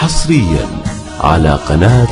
حصريا على قناة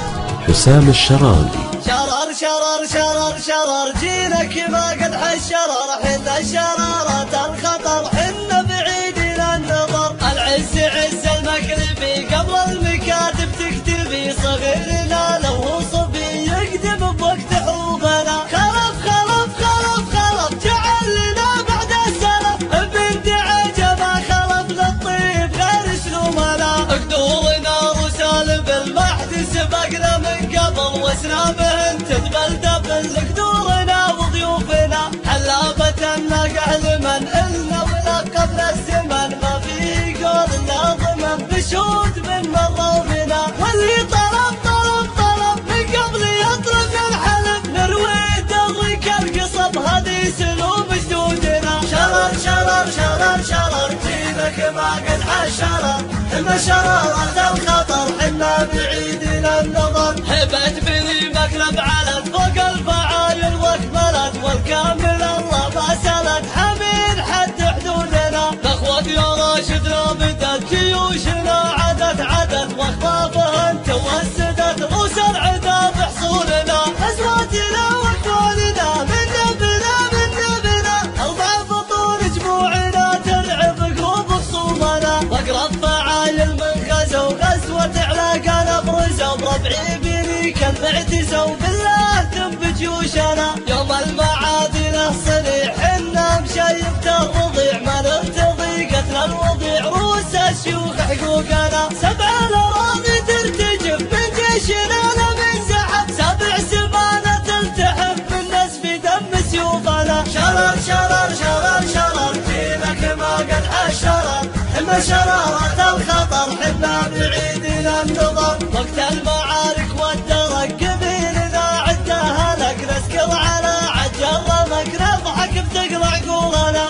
حسام الشراري. شرر شرر شرر شرر جيلك ما قد حشرر، حنا شرارة الخطر، حنا بعيد النظر. العز عز المكذبي قبل المكاتب تكتبي، صغيرنا لو هو صبي يقدم بوقت حروبنا. خلف خلف خلف خلف جعلنا بعد السلف، بنت عجبه خلف للطيب غير سلومنا. قدورنا رسال بالمحد سبقنا من قبل، واسنامهن تدبل دبل قدورنا وضيوفنا. حلابة النقع لمن إلنا ولا قبل الزمن، ما في قول إلا ضمن بشهود من مرة ومنا. واللي طلب طلب طلب من قبل يطلب الحلف، نروي دغري كالقصب هذه سلوب جدودنا. شرر شرر شرر شرر جيلك ما قد حشرر، حنا شرارة الخطر، حنا بعيد النظر. هبت بذي مكلب علت فوق الفعايل واكملت، والكامل الله ما سلت حميد حد حدودنا. اخوة يا راشدنا بدت جيوشنا عدت عدت، واخطافهن توسدت رؤوس العدا بحصولنا. ازواتنا واكواننا من نبنا من نبنا، اربع بطون جموعنا ترعب قلوب خصومنا. واقرب فعايل من غزوا غزوة علاقانا برزوا، بربعي بيني كالمعتزوا بالله تنب جيوشنا. يوم المعاد له صنيع حنا مشيبة الرضيع، ما نرتضي قتل الوضيع رؤوس الشيوخ حقوقنا. سبع الاراضي ترتجف من جيشنا لم ينسحب، سبع سبانة تلتحف من نسف دم سيوفنا. شرر شرر شرر شرر جيلك ما قد حشرر، حنا شرارة الخطر، حنا بعيد النظر. وقت المعارك والدرك قبيلنا عدها لك، نسكر على عجرمك نضحك بتقلع عقولنا.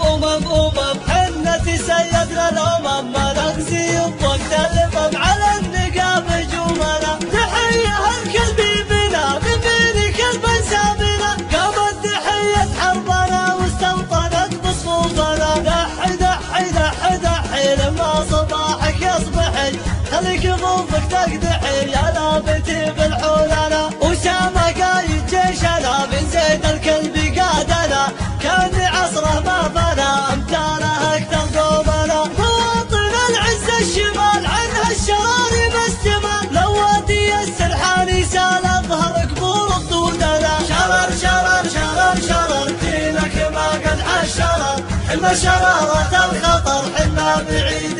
أمم حنا تسيدنا الأمم، ما نغزي بوقت الأمم على النقاب هجومنا. تحية هالكلب بنا من بين كلب سابنا، قامت تحية حربنا واستوطنت بصفوفنا. دحي دحي دحي دحي لما صباحك يصبحي، خلي كفوفك تقدحي يا لابتي بالحولنا. وسامة قايد جيشنا بن زيد الكلب قادنا، كان عصره ما فنا امتاره اكثر قومنا. مواطن العز الشمال عنها الشراري مستمال، لواتي السرحاني سال اظهر قبور خدودنا. شرر شرر شرر شرر جيلك ما قد حشرر، حنا شرارة الخطر، حنا بعيد